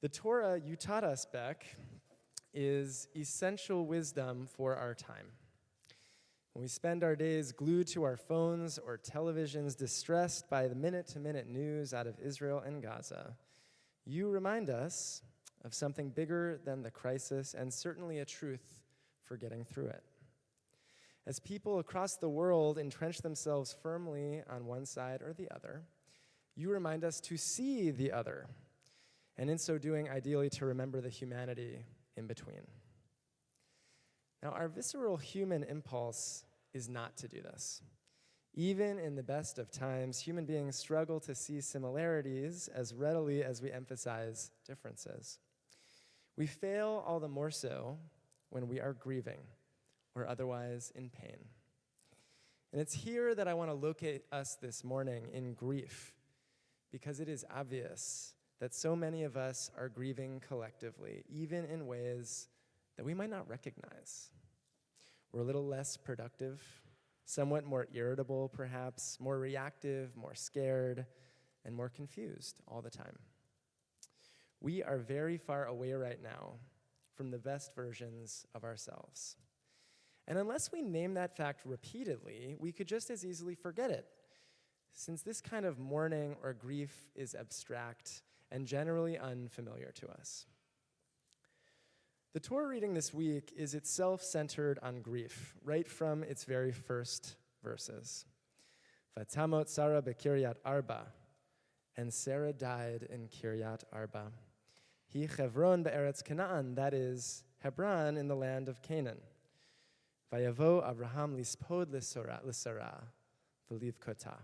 The Torah you taught us, Beck, is essential wisdom for our time. When we spend our days glued to our phones or televisions, distressed by the minute-to-minute news out of Israel and Gaza, you remind us of something bigger than the crisis and certainly a truth for getting through it. As people across the world entrench themselves firmly on one side or the other, you remind us to see the other, and in so doing, ideally to remember the humanity in between. Now, our visceral human impulse is not to do this. Even in the best of times, human beings struggle to see similarities as readily as we emphasize differences. We fail all the more so when we are grieving or otherwise in pain. And it's here that I want to locate us this morning in grief, because it is obvious that so many of us are grieving collectively, even in ways that we might not recognize. We're a little less productive, somewhat more irritable perhaps, more reactive, more scared, and more confused all the time. We are very far away right now from the best versions of ourselves. And unless we name that fact repeatedly, we could just as easily forget it, since this kind of mourning or grief is abstract and generally unfamiliar to us. The Torah reading this week is itself centered on grief, right from its very first verses. Vatamot Sarah bekiryat Arba, and Sarah died in Kiryat Arba. He Chevron be'eretz Canaan, that is, Hebron in the land of Canaan. Vayavo Abraham lispod l'Sarah, v'livkota.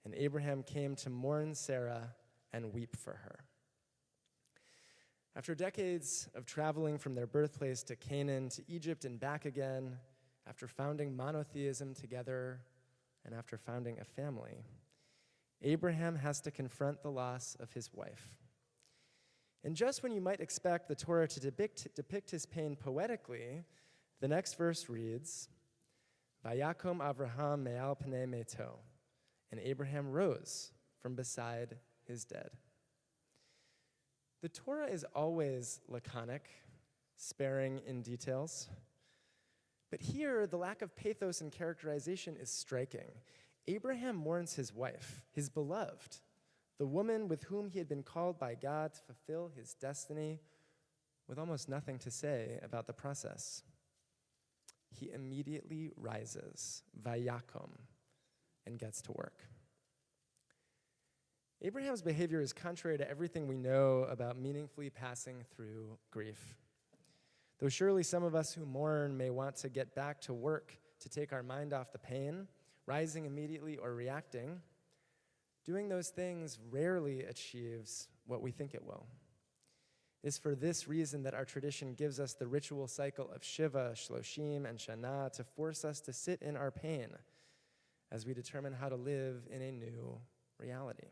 And Abraham came to mourn Sarah and weep for her. After decades of traveling from their birthplace to Canaan to Egypt and back again, after founding monotheism together, and after founding a family, Abraham has to confront the loss of his wife. And just when you might expect the Torah to depict his pain poetically, the next verse reads, Vayakom Avraham me'al pnei meto, and Abraham rose from beside his dead. The Torah is always laconic, sparing in details. But here, the lack of pathos and characterization is striking. Abraham mourns his wife, his beloved, the woman with whom he had been called by God to fulfill his destiny, with almost nothing to say about the process. He immediately rises, vayakom, and gets to work. Abraham's behavior is contrary to everything we know about meaningfully passing through grief. Though surely some of us who mourn may want to get back to work to take our mind off the pain, rising immediately or reacting, doing those things rarely achieves what we think it will. It is for this reason that our tradition gives us the ritual cycle of Shiva, Shloshim, and Shana to force us to sit in our pain as we determine how to live in a new reality.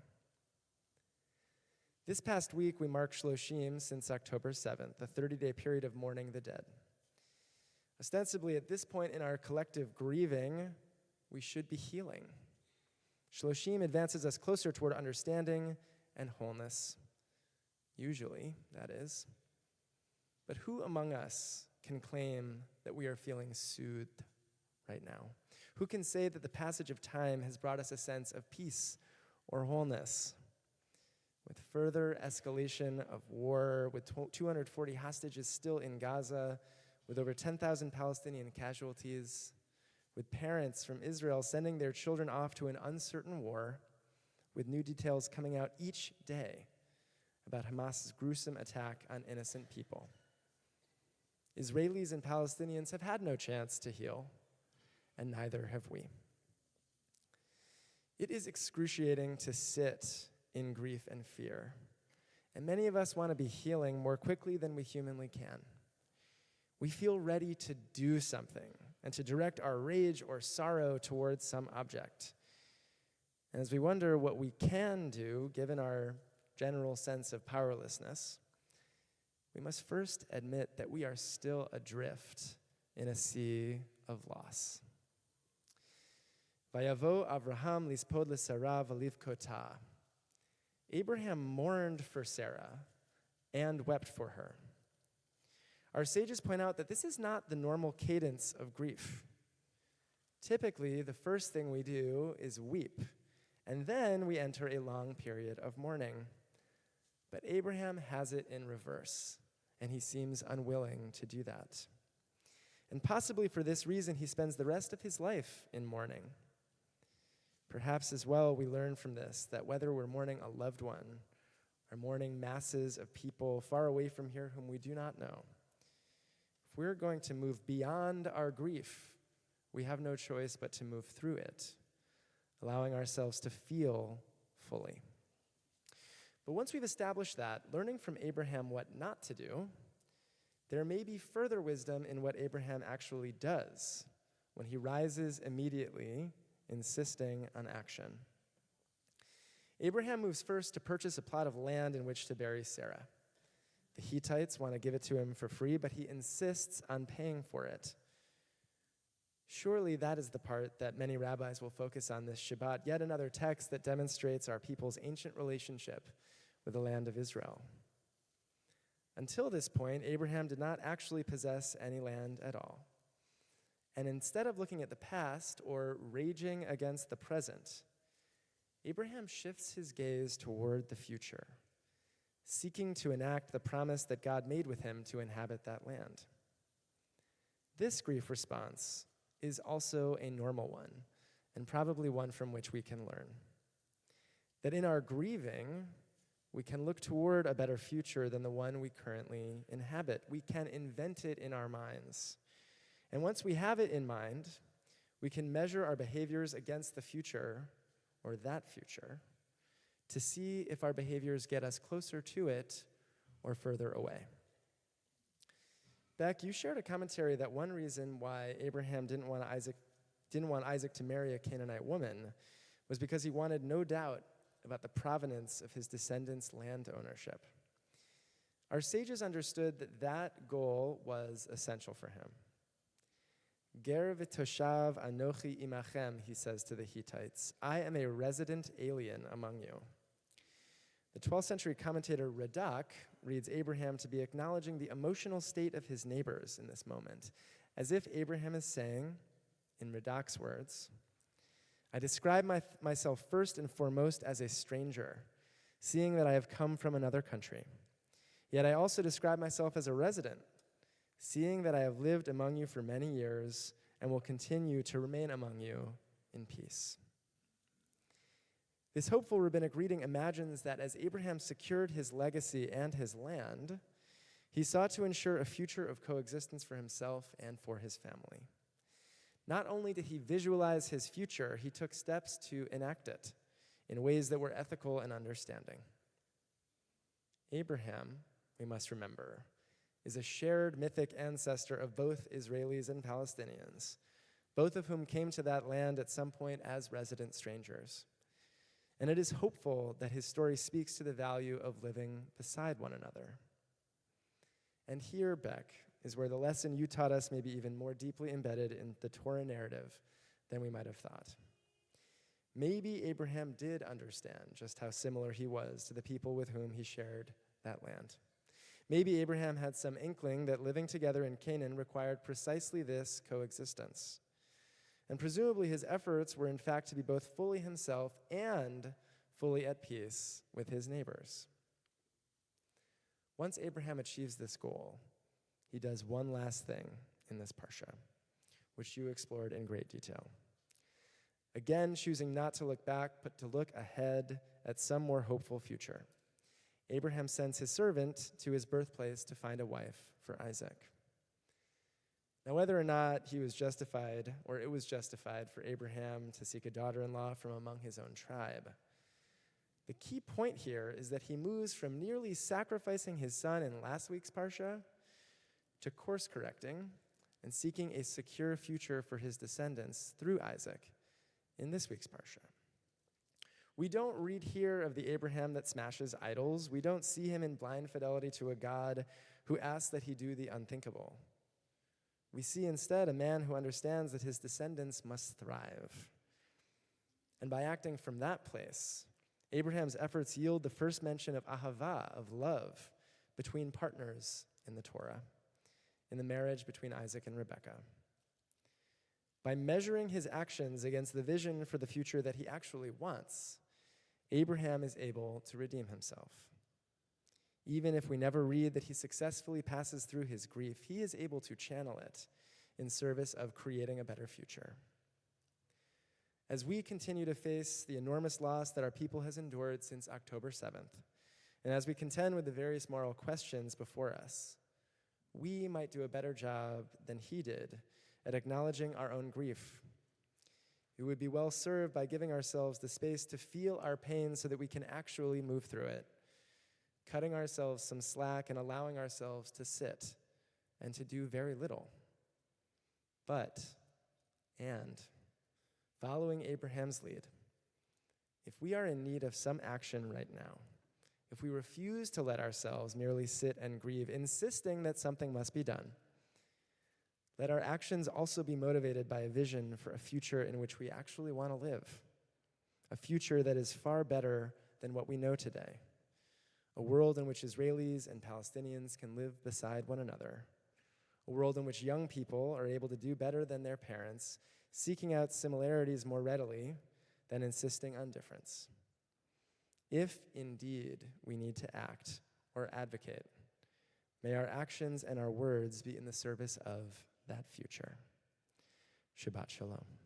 This past week, we marked Shloshim since October 7th, the 30-day period of mourning the dead. Ostensibly, at this point in our collective grieving, we should be healing. Shloshim advances us closer toward understanding and wholeness. Usually, that is. But who among us can claim that we are feeling soothed right now? Who can say that the passage of time has brought us a sense of peace or wholeness? With further escalation of war, with 240 hostages still in Gaza, with over 10,000 Palestinian casualties, with parents from Israel sending their children off to an uncertain war, with new details coming out each day about Hamas's gruesome attack on innocent people. Israelis and Palestinians have had no chance to heal, and neither have we. It is excruciating to sit in grief and fear. And many of us want to be healing more quickly than we humanly can. We feel ready to do something and to direct our rage or sorrow towards some object. And as we wonder what we can do, given our general sense of powerlessness, we must first admit that we are still adrift in a sea of loss. Vayavo Avraham lispod l'Sarah v'livkota. Abraham mourned for Sarah and wept for her. Our sages point out that this is not the normal cadence of grief. Typically, the first thing we do is weep, and then we enter a long period of mourning. But Abraham has it in reverse, and he seems unwilling to do that. And possibly for this reason, he spends the rest of his life in mourning. Perhaps as well, we learn from this that whether we're mourning a loved one or mourning masses of people far away from here whom we do not know, if we're going to move beyond our grief, we have no choice but to move through it, allowing ourselves to feel fully. But once we've established that, learning from Abraham what not to do, there may be further wisdom in what Abraham actually does when he rises immediately, insisting on action. Abraham moves first to purchase a plot of land in which to bury Sarah. The Hittites want to give it to him for free, but he insists on paying for it. Surely that is the part that many rabbis will focus on this Shabbat, yet another text that demonstrates our people's ancient relationship with the land of Israel. Until this point, Abraham did not actually possess any land at all. And instead of looking at the past or raging against the present, Abraham shifts his gaze toward the future, seeking to enact the promise that God made with him to inhabit that land. This grief response is also a normal one, and probably one from which we can learn. That in our grieving, we can look toward a better future than the one we currently inhabit. We can invent it in our minds. And once we have it in mind, we can measure our behaviors against the future, or that future, to see if our behaviors get us closer to it or further away. Beck, you shared a commentary that one reason why Abraham didn't want Isaac to marry a Canaanite woman was because he wanted no doubt about the provenance of his descendants' land ownership. Our sages understood that that goal was essential for him. Ger v'toshav anochi imachem, he says to the Hittites, I am a resident alien among you. The 12th century commentator Radak reads Abraham to be acknowledging the emotional state of his neighbors in this moment, as if Abraham is saying, in Radak's words, I describe myself first and foremost as a stranger, seeing that I have come from another country. Yet I also describe myself as a resident, seeing that I have lived among you for many years and will continue to remain among you in peace. This hopeful rabbinic reading imagines that as Abraham secured his legacy and his land, he sought to ensure a future of coexistence for himself and for his family. Not only did he visualize his future, he took steps to enact it in ways that were ethical and understanding. Abraham, we must remember, is a shared mythic ancestor of both Israelis and Palestinians, both of whom came to that land at some point as resident strangers. And it is hopeful that his story speaks to the value of living beside one another. And here, Beck, is where the lesson you taught us may be even more deeply embedded in the Torah narrative than we might have thought. Maybe Abraham did understand just how similar he was to the people with whom he shared that land. Maybe Abraham had some inkling that living together in Canaan required precisely this coexistence. And presumably his efforts were in fact to be both fully himself and fully at peace with his neighbors. Once Abraham achieves this goal, he does one last thing in this parsha, which you explored in great detail. Again, choosing not to look back, but to look ahead at some more hopeful future. Abraham sends his servant to his birthplace to find a wife for Isaac. Now, whether or not he was justified, or it was justified for Abraham to seek a daughter-in-law from among his own tribe, the key point here is that he moves from nearly sacrificing his son in last week's parsha to course-correcting and seeking a secure future for his descendants through Isaac in this week's parsha. We don't read here of the Abraham that smashes idols. We don't see him in blind fidelity to a God who asks that he do the unthinkable. We see instead a man who understands that his descendants must thrive. And by acting from that place, Abraham's efforts yield the first mention of ahava, of love, between partners in the Torah, in the marriage between Isaac and Rebekah. By measuring his actions against the vision for the future that he actually wants, Abraham is able to redeem himself. Even if we never read that he successfully passes through his grief, he is able to channel it in service of creating a better future. As we continue to face the enormous loss that our people has endured since October 7th, and as we contend with the various moral questions before us, we might do a better job than he did at acknowledging our own grief. We would be well served by giving ourselves the space to feel our pain so that we can actually move through it, cutting ourselves some slack and allowing ourselves to sit and to do very little. And following Abraham's lead, if we are in need of some action right now, if we refuse to let ourselves merely sit and grieve, insisting that something must be done, let our actions also be motivated by a vision for a future in which we actually want to live, a future that is far better than what we know today, a world in which Israelis and Palestinians can live beside one another, a world in which young people are able to do better than their parents, seeking out similarities more readily than insisting on difference. If indeed we need to act or advocate, may our actions and our words be in the service of that future. Shabbat Shalom.